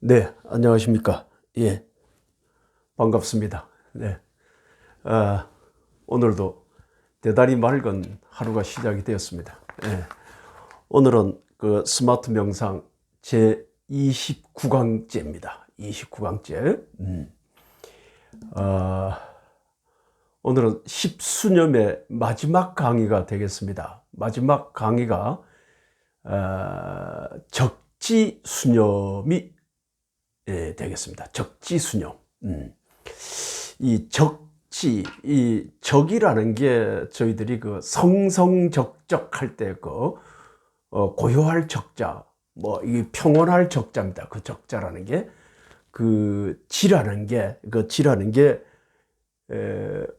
네, 안녕하십니까. 예, 반갑습니다. 네, 오늘도 대단히 맑은 하루가 시작이 되었습니다. 예, 오늘은 그 스마트 명상 제 29강째입니다. 29강째. 오늘은 십수념의 마지막 강의가 되겠습니다. 마지막 강의가 적지수념이 되겠습니다. 적지수념. 이 적이라는 게 저희들이 그 성성적적할 때 고요할 적자, 뭐 이 평온할 적자입니다. 그 적자라는 게 그 지라는 게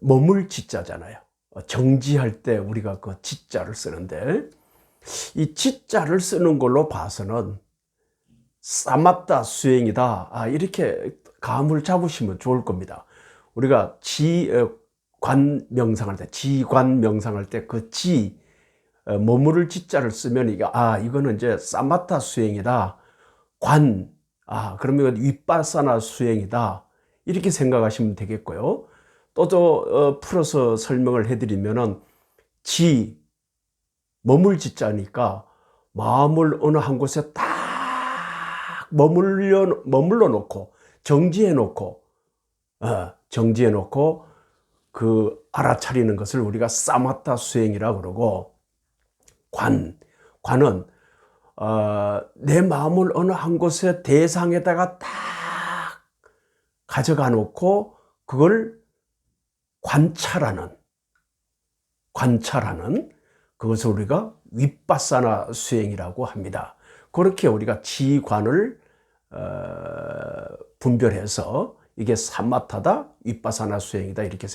머물 지자잖아요. 정지할 때 우리가 그 지자를 쓰는데, 이 지자를 쓰는 걸로 봐서는 싸맞다 수행이다, 이렇게 감을 잡으시면 좋을 겁니다. 우리가 지관 명상할 때, 지관 명상할 때 그 머무를 지자를 쓰면 이거는 이제 싸맞다 수행이다. 그러면 윗바사나 수행이다, 이렇게 생각하시면 되겠고요. 또 풀어서 설명을 해드리면은 머물 지자니까 마음을 어느 한 곳에 딱 머물러 놓고 정지해 놓고 그 알아차리는 것을 우리가 싸맞다 수행이라고 그러고, 관은 내 마음을 어느 한 곳에 대상에다가 딱 가져가 놓고 그걸 관찰하는 그것을 우리가 윗바사나 수행이라고 합니다. 그렇게 우리가 지관을 분별해서 이게 사마타다, 윗바사나 수행이다, 이렇게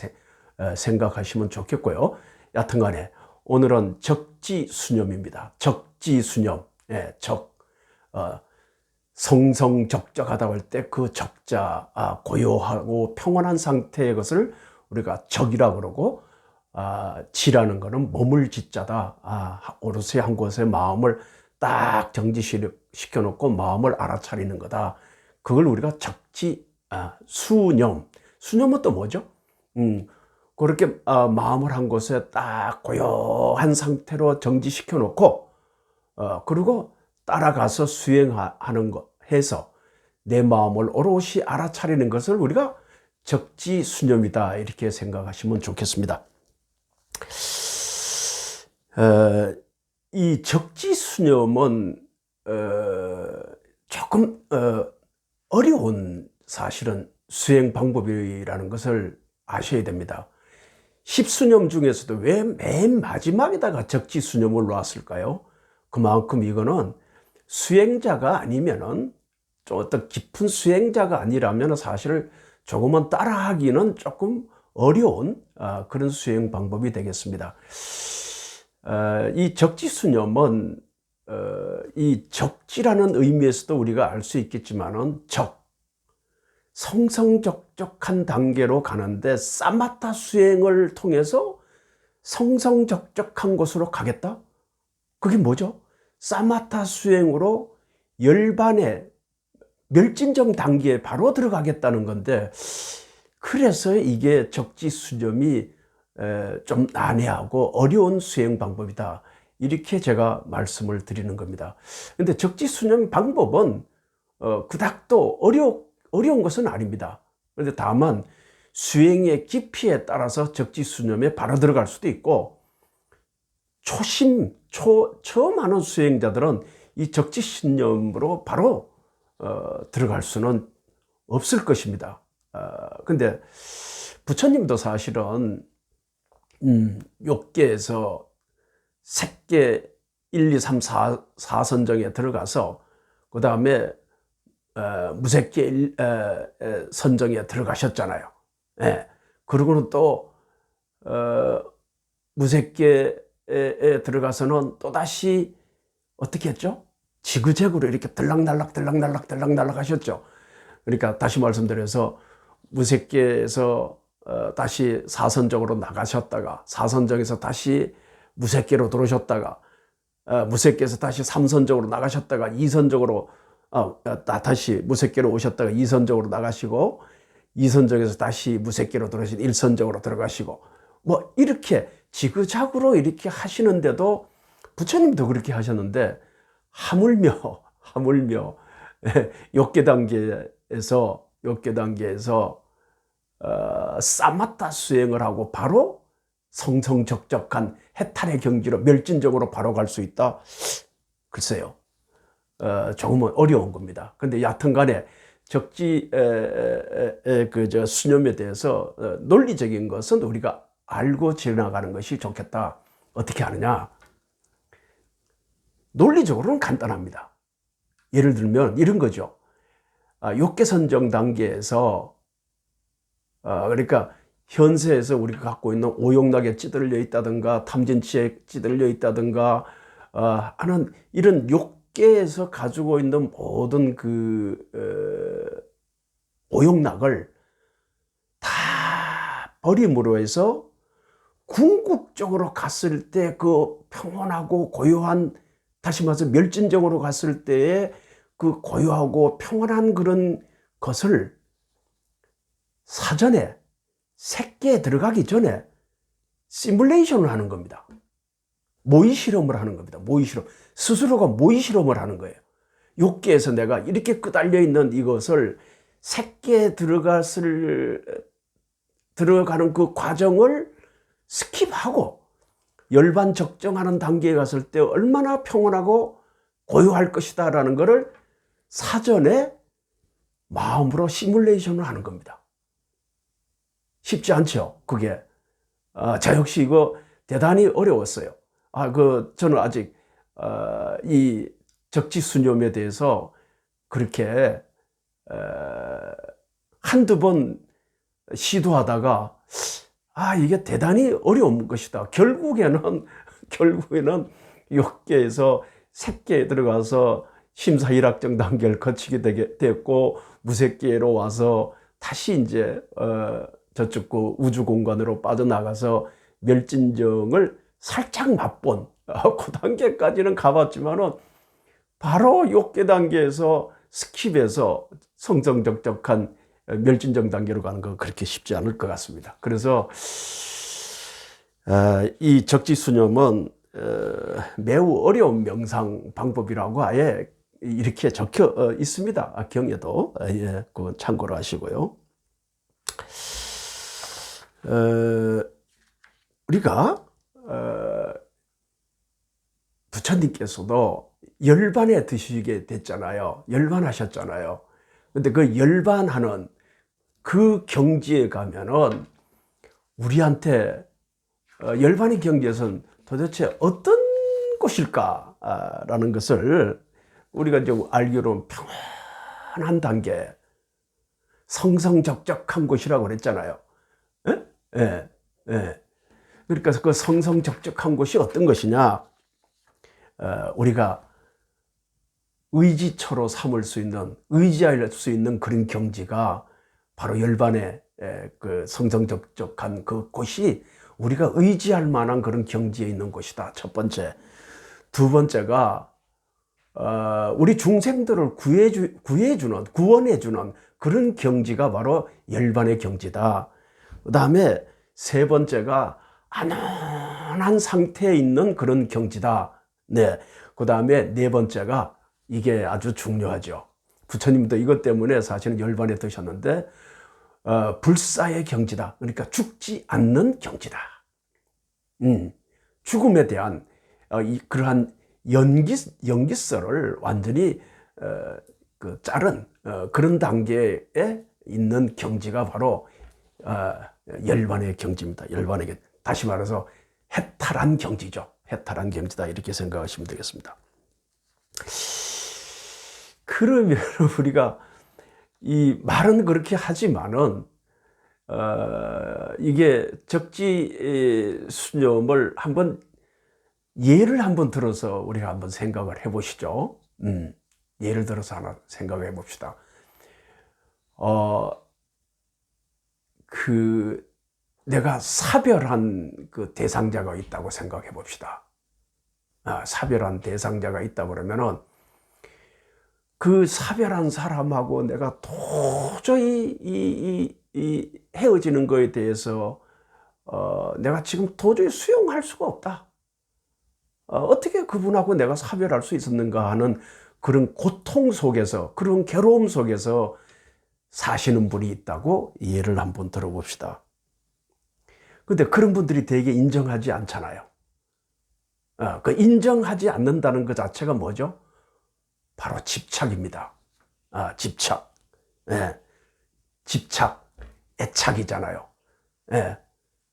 생각하시면 좋겠고요. 여튼간에 오늘은 적지수념입니다. 적지수념. 예, 성성적적하다고 할 때 그 적자, 고요하고 평온한 상태의 것을 우리가 적이라고 그러고, 지라는 것은 머물 지자다. 오롯이 한 곳에 마음을 딱 정지시켜 놓고 마음을 알아차리는 거다. 그걸 우리가 수념은 또 뭐죠? 그렇게 마음을 한 곳에 딱 고요한 상태로 정지시켜 놓고, 그리고 따라가서 수행하는 것 해서 내 마음을 오롯이 알아차리는 것을 우리가 적지수념이다, 이렇게 생각하시면 좋겠습니다. 이 적지수념은 조금 어려운, 사실은 수행 방법이라는 것을 아셔야 됩니다. 십수념 중에서도 왜 맨 마지막에다가 적지수념을 놨을까요? 그만큼 이거는 수행자가 아니면은, 좀 어떤 깊은 수행자가 아니라면 사실 조금은 따라하기는 조금 어려운 그런 수행 방법이 되겠습니다. 이 적지수념은 이 적지라는 의미에서도 우리가 알 수 있겠지만은, 성성적적한 단계로 가는데 사마타 수행을 통해서 성성적적한 곳으로 가겠다? 그게 뭐죠? 사마타 수행으로 열반의 멸진정 단계에 바로 들어가겠다는 건데, 그래서 이게 적지수념이 좀 난해하고 어려운 수행 방법이다, 이렇게 제가 말씀을 드리는 겁니다. 근데 적지수념 방법은 그닥도 어려운 것은 아닙니다. 그런데 다만 수행의 깊이에 따라서 적지수념에 바로 들어갈 수도 있고, 처음 하는 수행자들은 이 적지수념으로 바로 들어갈 수는 없을 것입니다. 근데 부처님도 사실은 욕계에서 색계 1, 2, 3, 4선정에 들어가서 그 다음에 무색계 선정에 들어가셨잖아요. 예. 그리고는 또 무색계에 들어가서는 또다시 어떻게 했죠? 지그재그로 이렇게 들락날락 하셨죠. 그러니까 다시 말씀드려서, 무색계에서 다시 사선정으로 나가셨다가, 사선정에서 다시 무색계로 들어오셨다가, 무색계에서 다시 삼선정으로 나가셨다가, 이선정으로 다시 무색계로 오셨다가 이선적으로 나가시고, 이선적에서 다시 무색계로 들어오신 일선적으로 들어가시고, 뭐 이렇게 지그작으로 이렇게 하시는데도 부처님도 그렇게 하셨는데, 하물며 욕계 단계에서 싸맞다 수행을 하고 바로 성성적적한 해탈의 경지로 멸진적으로 바로 갈 수 있다. 글쎄요, 조금은 어려운 겁니다. 근데 여하튼간에 적지 수념에 대해서 논리적인 것은 우리가 알고 지나가는 것이 좋겠다. 어떻게 하느냐? 논리적으로는 간단합니다. 예를 들면 이런 거죠. 욕계선정 단계에서 그러니까 현세에서 우리가 갖고 있는 오용락에 찌들려 있다든가 탐진치에 찌들려 있다든가 하는 이런 욕계에서 가지고 있는 모든 오용락을 다 버림으로 해서 궁극적으로 갔을 때 그 평온하고 고요한, 다시 말해서 멸진적으로 갔을 때의 그 고요하고 평온한 그런 것을 사전에 색계에 들어가기 전에 시뮬레이션을 하는 겁니다. 모의 실험을 하는 겁니다. 모의 실험. 스스로가 모의 실험을 하는 거예요. 욕계에서 내가 이렇게 끄달려 있는 이것을 색계에 들어가는 그 과정을 스킵하고 열반 적정하는 단계에 갔을 때 얼마나 평온하고 고요할 것이다 라는 것을 사전에 마음으로 시뮬레이션을 하는 겁니다. 쉽지 않죠, 그게. 저 역시 이거 대단히 어려웠어요. 저는 아직 이 적지수념에 대해서 그렇게 한두 번 시도하다가 이게 대단히 어려운 것이다. 결국에는 욕계에서 색계에 들어가서 심사일학정 단계를 거치게 됐고, 무색계로 와서 다시 이제 저쪽 그 우주 공간으로 빠져나가서 멸진정을 살짝 맛본 그 단계까지는 가봤지만은 바로 욕계 단계에서 스킵해서 성성적적한 멸진정 단계로 가는 건 그렇게 쉽지 않을 것 같습니다. 그래서 이 적지수념은 매우 어려운 명상 방법이라고 아예 이렇게 적혀 있습니다. 경에도. 그건 참고로 하시고요. 우리가 부처님께서도 열반에 드시게 됐잖아요. 열반하셨잖아요. 근데 그 열반하는 그 경지에 가면은 우리한테 열반의 경지에서는 도대체 어떤 곳일까라는 것을 우리가 이제 알기로는 평안한 단계, 성성적적한 곳이라고 그랬잖아요. 예. 그러니까 그 성성적적한 곳이 어떤 것이냐? 우리가 의지처로 삼을 수 있는, 의지할 수 있는 그런 경지가 바로 열반의 그 성성적적한 그 곳이 우리가 의지할 만한 그런 경지에 있는 곳이다. 첫 번째. 두 번째가 우리 중생들을 구원해주는 그런 경지가 바로 열반의 경지다. 그 다음에 세 번째가 안온한 상태에 있는 그런 경지다. 네. 그 다음에 네 번째가 이게 아주 중요하죠. 부처님도 이것 때문에 사실은 열반에 드셨는데 불사의 경지다. 그러니까 죽지 않는 경지다. 죽음에 대한 그러한 연기설을 완전히 자른 그런 단계에 있는 경지가 바로 열반의 경지입니다. 열반의 경지. 다시 말해서 해탈한 경지죠. 해탈한 경지다. 이렇게 생각하시면 되겠습니다. 그러면 우리가 이 말은 그렇게 하지만은 이게 적지 수념을 한번 예를 한번 들어서 우리가 한번 생각을 해보시죠. 예를 들어서 하나 생각해 봅시다. 내가 사별한 그 대상자가 있다고 생각해 봅시다. 사별한 대상자가 있다 그러면은 그 사별한 사람하고 내가 도저히 이 헤어지는 거에 대해서 내가 지금 도저히 수용할 수가 없다. 어떻게 그분하고 내가 사별할 수 있었는가 하는 그런 고통 속에서, 그런 괴로움 속에서 사시는 분이 있다고 예를 한번 들어봅시다. 근데 그런 분들이 되게 인정하지 않잖아요. 그 인정하지 않는다는 것 자체가 뭐죠? 바로 집착입니다. 집착. 예, 집착, 애착이잖아요. 예,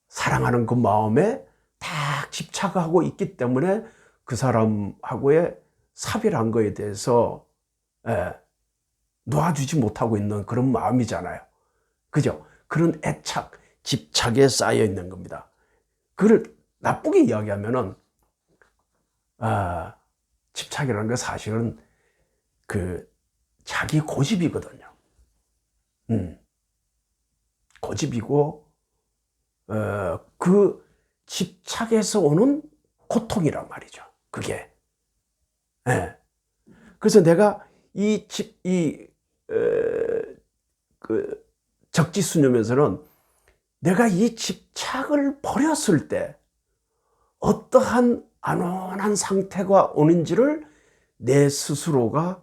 사랑하는 그 마음에 딱 집착하고 있기 때문에 그 사람하고의 사별한 거에 대해서 놓아주지 못하고 있는 그런 마음이잖아요. 그죠? 그런 애착, 집착에 쌓여 있는 겁니다. 그걸 나쁘게 이야기하면은 집착이라는 게 사실은 그 자기 고집이거든요. 고집이고 그 집착에서 오는 고통이란 말이죠. 그게. 예. 그래서 내가 그 적지수념에서는 내가 이 집착을 버렸을 때 어떠한 안온한 상태가 오는지를 내 스스로가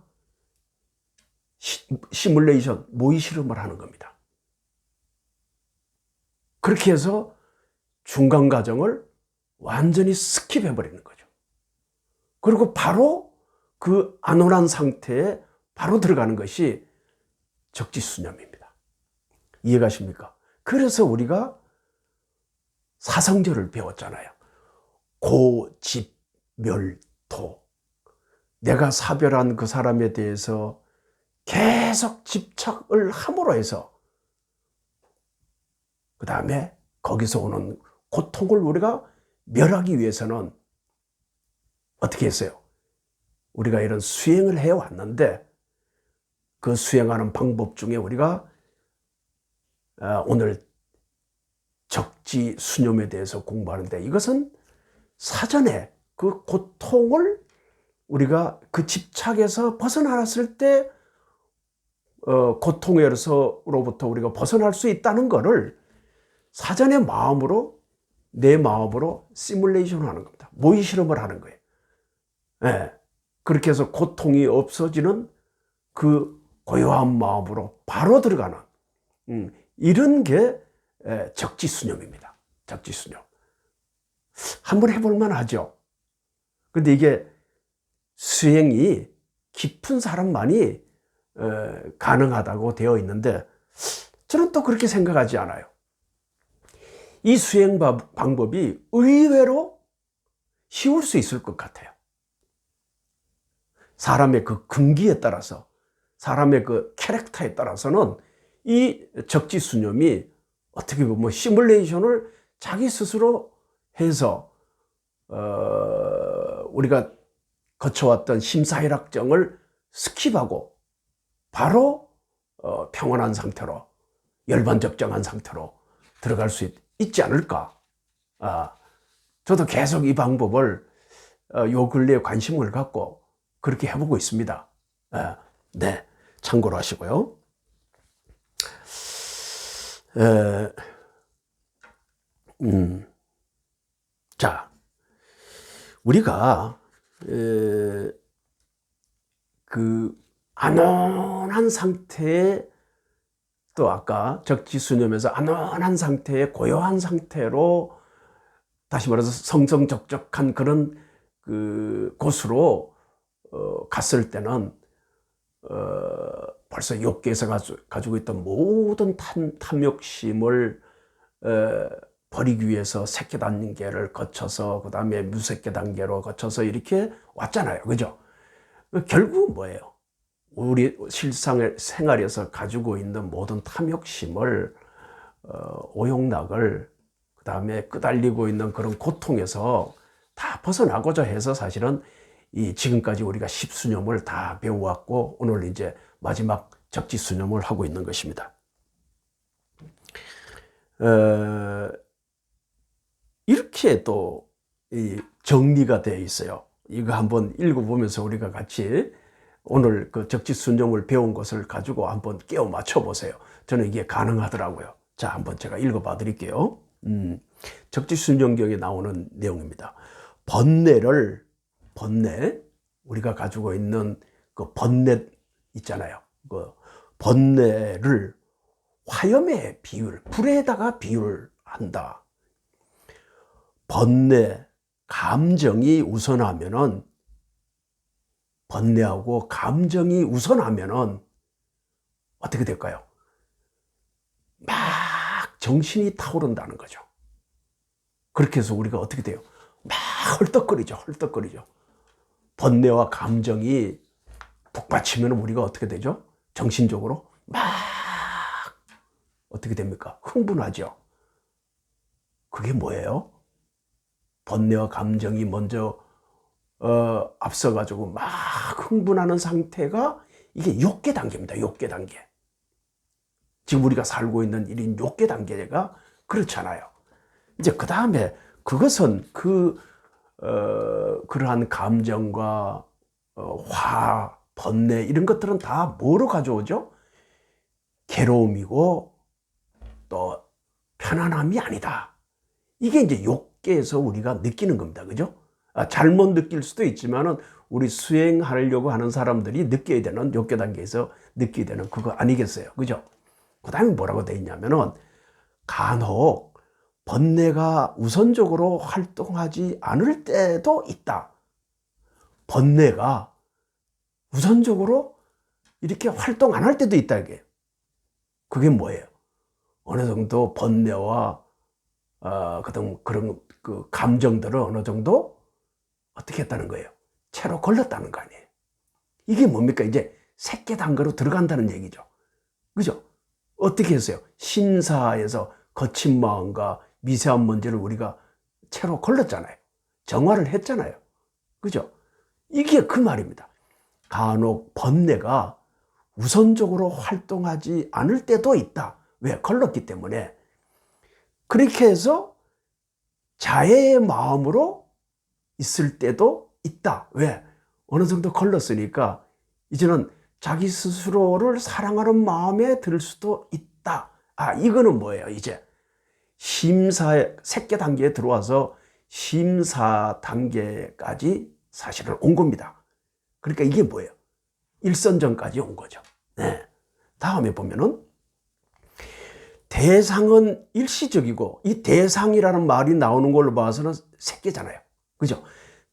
시뮬레이션, 모의 실험을 하는 겁니다. 그렇게 해서 중간 과정을 완전히 스킵해 버리는 거죠. 그리고 바로 그 안온한 상태에 바로 들어가는 것이 적지수념입니다. 이해가십니까? 그래서 우리가 사성제를 배웠잖아요. 고집멸토. 내가 사별한 그 사람에 대해서 계속 집착을 함으로 해서 그 다음에 거기서 오는 고통을 우리가 멸하기 위해서는 어떻게 했어요? 우리가 이런 수행을 해왔는데 그 수행하는 방법 중에 우리가 오늘 적지수념에 대해서 공부하는데 이것은 사전에 그 고통을 우리가 그 집착에서 벗어났을 때 고통에서로부터 우리가 벗어날 수 있다는 것을 사전에 마음으로 내 마음으로 시뮬레이션 하는 겁니다. 모의 실험을 하는 거예요. 예. 그렇게 해서 고통이 없어지는 그 고요한 마음으로 바로 들어가는 이런 게 적지수념입니다. 적지수념. 한번 해볼 만하죠. 근데 이게 수행이 깊은 사람만이 가능하다고 되어 있는데 저는 또 그렇게 생각하지 않아요. 이 수행 방법이 의외로 쉬울 수 있을 것 같아요. 사람의 그 근기에 따라서, 사람의 그 캐릭터에 따라서는 이 적지수념이 어떻게 보면 시뮬레이션을 자기 스스로 해서 우리가 거쳐왔던 심사일학정을 스킵하고 바로 평온한 상태로, 열반적정한 상태로 들어갈 수 있지 않을까. 저도 계속 이 방법을 요 근래에 관심을 갖고 그렇게 해보고 있습니다. 네, 참고로 하시고요. 자, 우리가 그 안온한 상태에 또 아까 적지수념에서 안온한 상태에 고요한 상태로 다시 말해서 성성적적한 그런 그 곳으로 갔을 때는 벌써 욕계에서 가지고 있던 모든 탐욕심을 버리기 위해서 새끼 단계를 거쳐서 그 다음에 무새끼 단계로 거쳐서 이렇게 왔잖아요. 그죠? 결국 뭐예요? 우리 생활에서 가지고 있는 모든 탐욕심을 오용락을 그 다음에 끄달리고 있는 그런 고통에서 다 벗어나고자 해서 사실은 이 지금까지 우리가 십수념을 다 배워왔고 오늘 이제 마지막 적지수념을 하고 있는 것입니다. 이렇게 또 정리가 되어 있어요. 이거 한번 읽어보면서 우리가 같이 오늘 그 적지순정을 배운 것을 가지고 한번 깨워 맞춰 보세요. 저는 이게 가능하더라고요. 자, 한번 제가 읽어봐 드릴게요. 적지순정경에 나오는 내용입니다. 번뇌, 우리가 가지고 있는 그 번뇌 있잖아요. 그 번뇌를 화염에 불에다가 비유를 한다. 번뇌, 감정이 우선하면은, 번뇌하고 감정이 우선하면은 어떻게 될까요? 막 정신이 타오른다는 거죠. 그렇게 해서 우리가 어떻게 돼요? 막 헐떡거리죠. 번뇌와 감정이 북받치면 우리가 어떻게 되죠? 정신적으로 막 어떻게 됩니까? 흥분하죠. 그게 뭐예요? 번뇌와 감정이 먼저 앞서가지고 막 흥분하는 상태가 이게 욕계 단계입니다. 욕계 단계. 지금 우리가 살고 있는 일인 욕계 단계가 그렇잖아요. 이제 그 다음에 그것은 그러한 감정과 번뇌 이런 것들은 다 뭐로 가져오죠? 괴로움이고 또 편안함이 아니다. 이게 이제 욕계에서 우리가 느끼는 겁니다. 그죠? 잘못 느낄 수도 있지만은 우리 수행하려고 하는 사람들이 느껴야 되는 욕계 단계에서 느끼게 되는 그거 아니겠어요? 그죠? 그 다음에 뭐라고 되어 있냐면은 간혹 번뇌가 우선적으로 활동하지 않을 때도 있다. 번뇌가 우선적으로 이렇게 활동 안 할 때도 있다 이게. 그게 뭐예요? 어느 정도 번뇌와 그런 그 감정들을 어느 정도 어떻게 했다는 거예요? 채로 걸렸다는 거 아니에요? 이게 뭡니까? 이제 색계 단계로 들어간다는 얘기죠. 그죠? 어떻게 했어요? 심사에서 거친 마음과 미세한 문제를 우리가 채로 걸렸잖아요. 정화를 했잖아요. 그죠? 이게 그 말입니다. 간혹 번뇌가 우선적으로 활동하지 않을 때도 있다. 왜? 걸렀기 때문에. 그렇게 해서 자애의 마음으로 있을 때도 있다. 왜? 어느 정도 걸렀으니까 이제는 자기 스스로를 사랑하는 마음에 들 수도 있다. 이거는 뭐예요? 이제 심사의 색계 단계에 들어와서 심사 단계까지 사실은 온 겁니다. 그러니까 이게 뭐예요? 일선전까지 온 거죠. 네. 다음에 보면은 대상은 일시적이고, 이 대상이라는 말이 나오는 걸로 봐서는 색계잖아요. 그죠?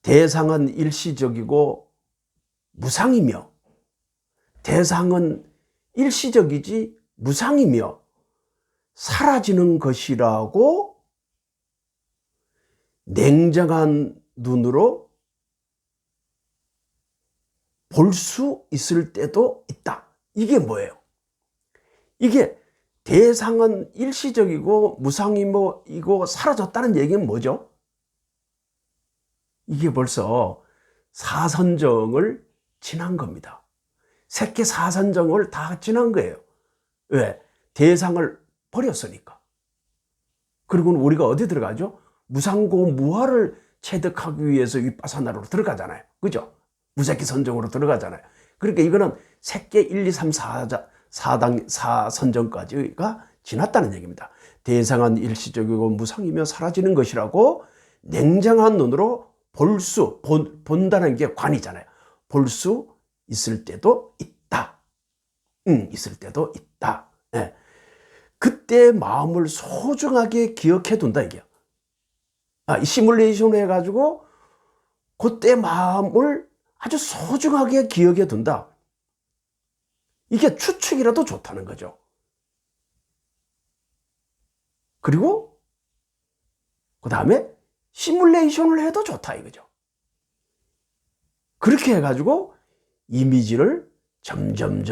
대상은 일시적이고 무상이며, 대상은 일시적이지 무상이며 사라지는 것이라고 냉정한 눈으로 볼 수 있을 때도 있다. 이게 뭐예요? 이게 대상은 일시적이고 무상이고 사라졌다는 얘기는 뭐죠? 이게 벌써 사선정을 지난 겁니다. 색계 사선정을 다 지난 거예요. 왜? 대상을 버렸으니까. 그리고는 우리가 어디 들어가죠? 무상고 무아를 체득하기 위해서 윗바사나로 들어가잖아요. 그죠? 무색계 선정으로 들어가잖아요. 그러니까 이거는 색계 1, 2, 3, 4선정까지가 지났다는 얘기입니다. 대상은 일시적이고 무상이며 사라지는 것이라고 냉정한 눈으로 본다는 게 관이잖아요. 볼 수 있을 때도 있다. 있을 때도 있다. 네. 그때 마음을 소중하게 기억해 둔다 이게요. 시뮬레이션 해가지고 그때 마음을 아주 소중하게 기억해 둔다. 이게 추측이라도 좋다는 거죠. 그리고 그 다음에 시뮬레이션을 해도 좋다 이거죠. 그렇게 해가지고 이미지를 점점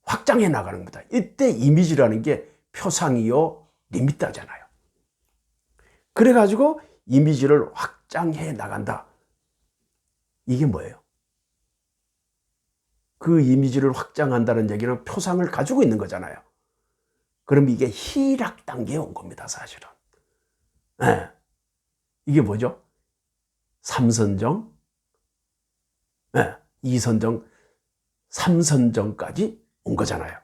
확장해 나가는 겁니다. 이때 이미지라는 게 표상이요 리미트잖아요. 그래가지고 이미지를 확장해 나간다. 이게 뭐예요? 그 이미지를 확장한다는 얘기는 표상을 가지고 있는 거잖아요. 그럼 이게 희락 단계에 온 겁니다, 사실은. 네. 이게 뭐죠? 삼선정, 예, 2선정, 3선정까지 온 거잖아요.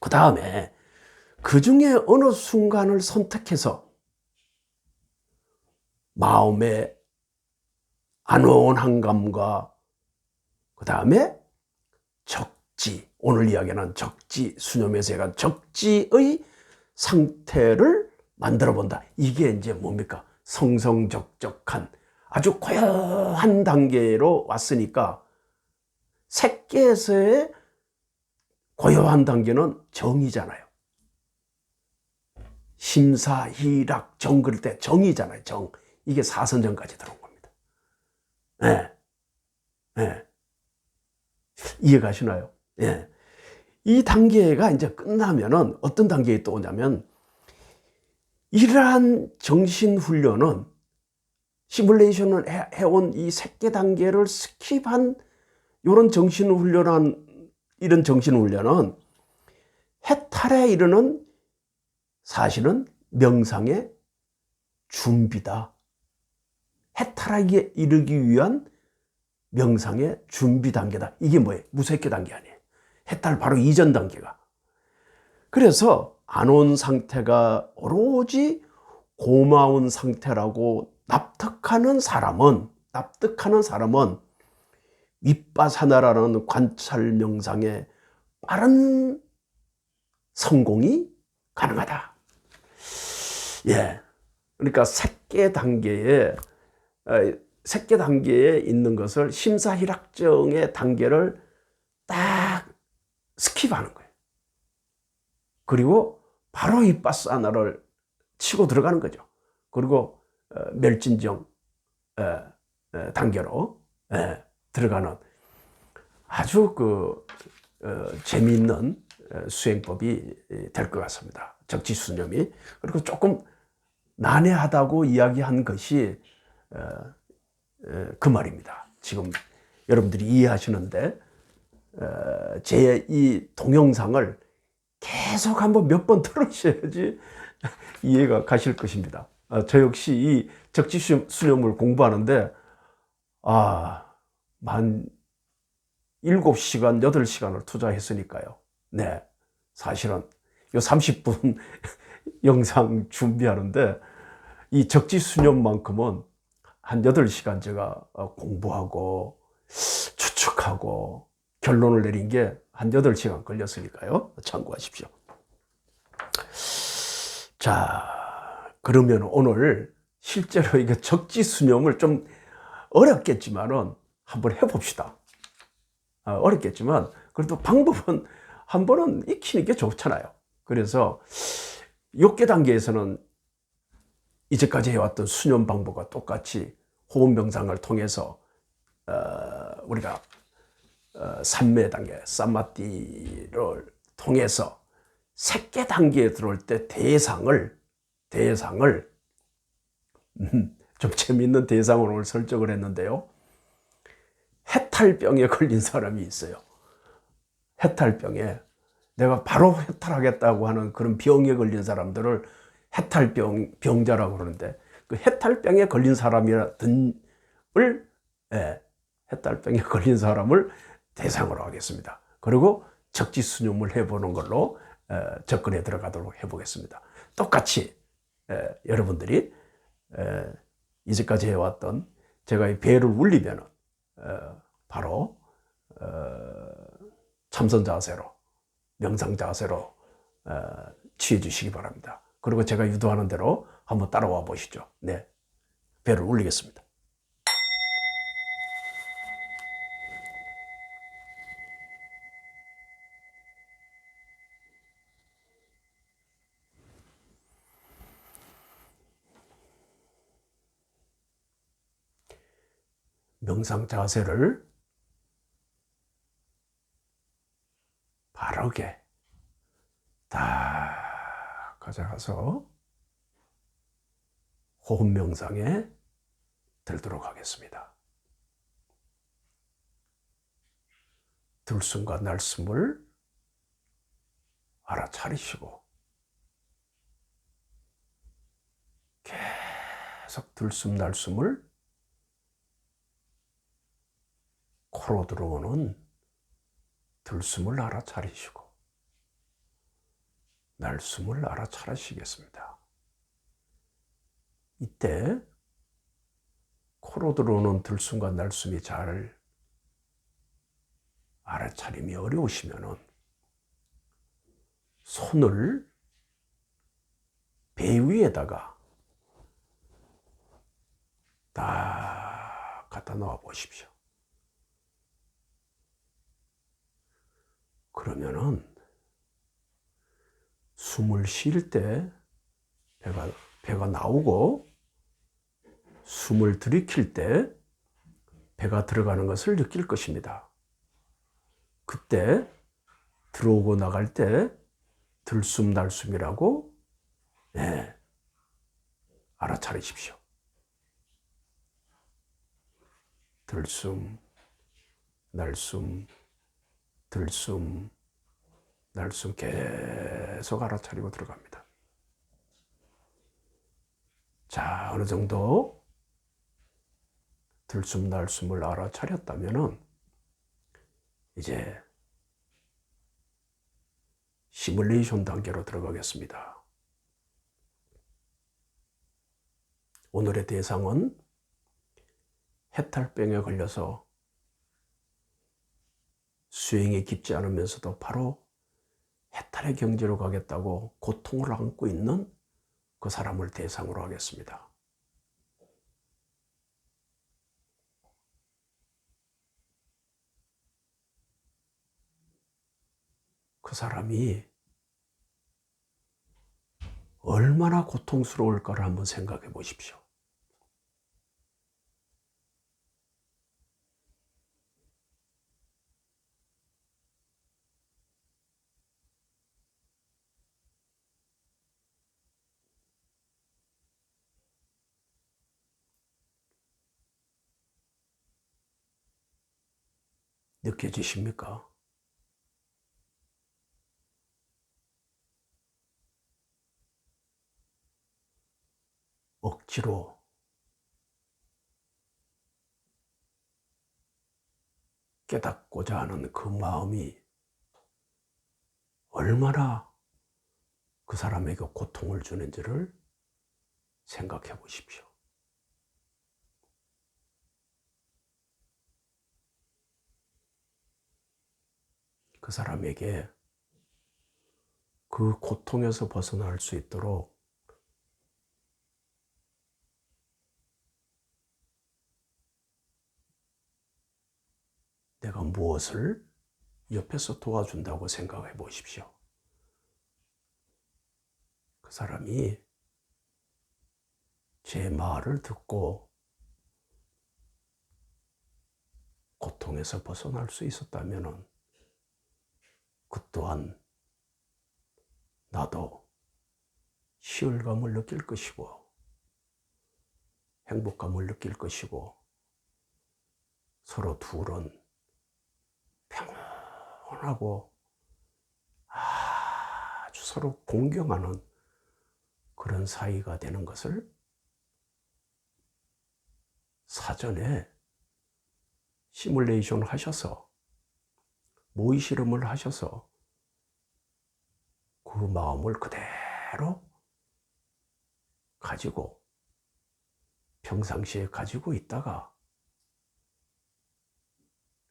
그 다음에 그 중에 어느 순간을 선택해서 마음의 안온한 감과 그 다음에 적지, 오늘 이야기하는 적지, 수념에서 얘기한 적지의 상태를 만들어 본다. 이게 이제 뭡니까? 성성적적한 아주 고요한 단계로 왔으니까 색계에서의 고요한 단계는 정이잖아요. 심사, 희락, 정 그럴 때 정이잖아요. 정. 이게 사선정까지 들어온 겁니다. 네. 네. 이해가시나요? 예. 이 단계가 이제 끝나면은 어떤 단계에 또 오냐면 이러한 정신훈련은 시뮬레이션을 해온 이 새끼 단계를 스킵한 이런 이런 정신훈련은 해탈에 이르는 사실은 명상의 준비다. 해탈하기에 이르기 위한 명상의 준비 단계다. 이게 뭐예요? 무색계 단계 아니에요. 해탈 바로 이전 단계가. 그래서 안 온 상태가 오로지 고마운 상태라고 납득하는 사람은 윗바사나라는 관찰 명상의 빠른 성공이 가능하다. 예. 그러니까 색계 단계에 있는 것을 심사희락정의 단계를 딱 스킵하는 거예요. 그리고 바로 윗바사나를 치고 들어가는 거죠. 그리고 멸진정 단계로 들어가는 아주 재미있는 수행법이 될 것 같습니다. 적지수념이. 그리고 조금 난해하다고 이야기한 것이 그 말입니다. 지금 여러분들이 이해하시는데 제 이 동영상을 계속 한번 몇 번 들으셔야지 이해가 가실 것입니다. 저 역시 이 적지수념을 공부하는데 한 7시간, 8시간을 투자했으니까요. 네, 사실은 요 30분 영상 준비하는데 이 적지수념만큼은 한 8시간 제가 공부하고 추측하고 결론을 내린 게 한 8시간 걸렸으니까요. 참고하십시오. 자, 그러면 오늘 실제로 이게 적지수념을 좀 어렵겠지만은 한번 해봅시다. 어렵겠지만 그래도 방법은 한 번은 익히는 게 좋잖아요. 그래서 6개 단계에서는 이제까지 해왔던 수념 방법과 똑같이 호흡 명상을 통해서 우리가 삼매 단계, 사마티를 통해서 색계 단계에 들어올 때 대상을 좀 재미있는 대상을 오늘 설정을 했는데요. 해탈병에 걸린 사람이 있어요. 해탈병에 내가 바로 해탈하겠다고 하는 그런 병에 걸린 사람들을 병자라고 그러는데 그 해탈병에 걸린 해탈병에 걸린 사람을 대상으로 하겠습니다. 그리고 적지수념을 해보는 걸로 접근해 들어가도록 해보겠습니다. 똑같이 여러분들이 이제까지 해왔던 제가 이 배를 울리면은 바로 참선 자세로, 명상 자세로 취해 주시기 바랍니다. 그리고 제가 유도하는 대로 한번 따라와 보시죠. 네, 배를 울리겠습니다. 명상 자세를 바르게 다 가져가서 호흡 명상에 들도록 하겠습니다. 들숨과 날숨을 알아차리시고 계속 들숨 날숨을 코로 들어오는 들숨을 알아차리시고 날숨을 알아차리시겠습니다. 이때 코로 들어오는 들숨과 날숨이 잘 알아차림이 어려우시면은 손을 배 위에다가 딱 갖다 놓아 보십시오. 그러면은 숨을 쉴 때 배가 나오고 숨을 들이킬 때 배가 들어가는 것을 느낄 것입니다. 그때 들어오고 나갈 때 들숨 날숨이라고 알아차리십시오. 들숨 날숨 들숨 날숨 계속 알아차리고 들어갑니다. 자, 어느 정도 들숨 날숨을 알아차렸다면은 이제 시뮬레이션 단계로 들어가겠습니다. 오늘의 대상은 해탈병에 걸려서 수행이 깊지 않으면서도 바로 해탈의 경지로 가겠다고 고통을 안고 있는 그 사람을 대상으로 하겠습니다. 그 사람이 얼마나 고통스러울까를 한번 생각해 보십시오. 느껴지십니까? 억지로 깨닫고자 하는 그 마음이 얼마나 그 사람에게 고통을 주는지를 생각해 보십시오. 그 사람에게 그 고통에서 벗어날 수 있도록 내가 무엇을 옆에서 도와준다고 생각해 보십시오. 그 사람이 제 말을 듣고 고통에서 벗어날 수 있었다면 그 또한 나도 희열감을 느낄 것이고 행복감을 느낄 것이고 서로 둘은 평온하고 아주 서로 공경하는 그런 사이가 되는 것을 사전에 시뮬레이션 하셔서 모의 실험을 하셔서 그 마음을 그대로 가지고 평상시에 가지고 있다가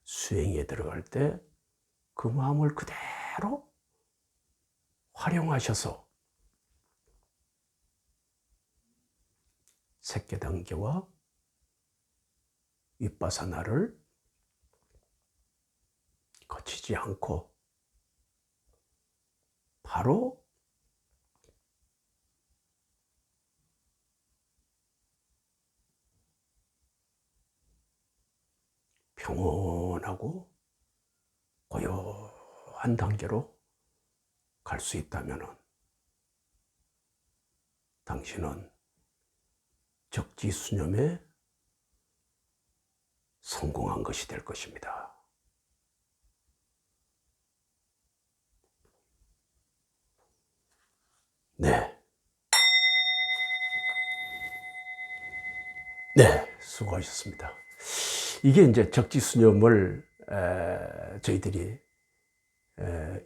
수행에 들어갈 때 그 마음을 그대로 활용하셔서 색계단계와 윗바사나를 거치지 않고 바로 평온하고 고요한 단계로 갈 수 있다면 당신은 적지수념에 성공한 것이 될 것입니다. 네. 네, 수고하셨습니다. 이게 이제 적지수념을 저희들이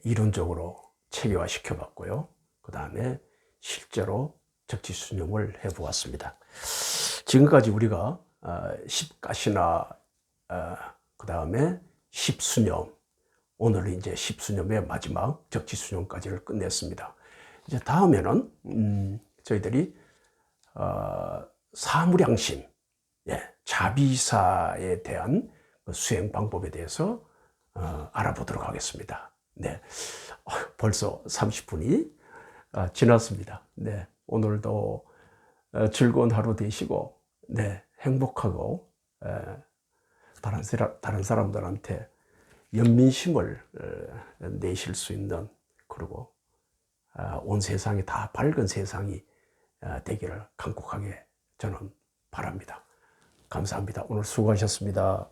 이론적으로 체계화 시켜봤고요. 그 다음에 실제로 적지수념을 해보았습니다. 지금까지 우리가 십가시나 그 다음에 십수념, 오늘 이제 십수념의 마지막 적지수념까지를 끝냈습니다. 이제 다음에는 저희들이 사무량심, 자비사에 대한 수행 방법에 대해서 알아보도록 하겠습니다. 네, 벌써 30분이 지났습니다. 네, 오늘도 즐거운 하루 되시고, 네, 행복하고 다른 사람들한테 연민심을 내실 수 있는, 그리고 온 세상이 다 밝은 세상이 되기를 간곡하게 저는 바랍니다. 감사합니다. 오늘 수고하셨습니다.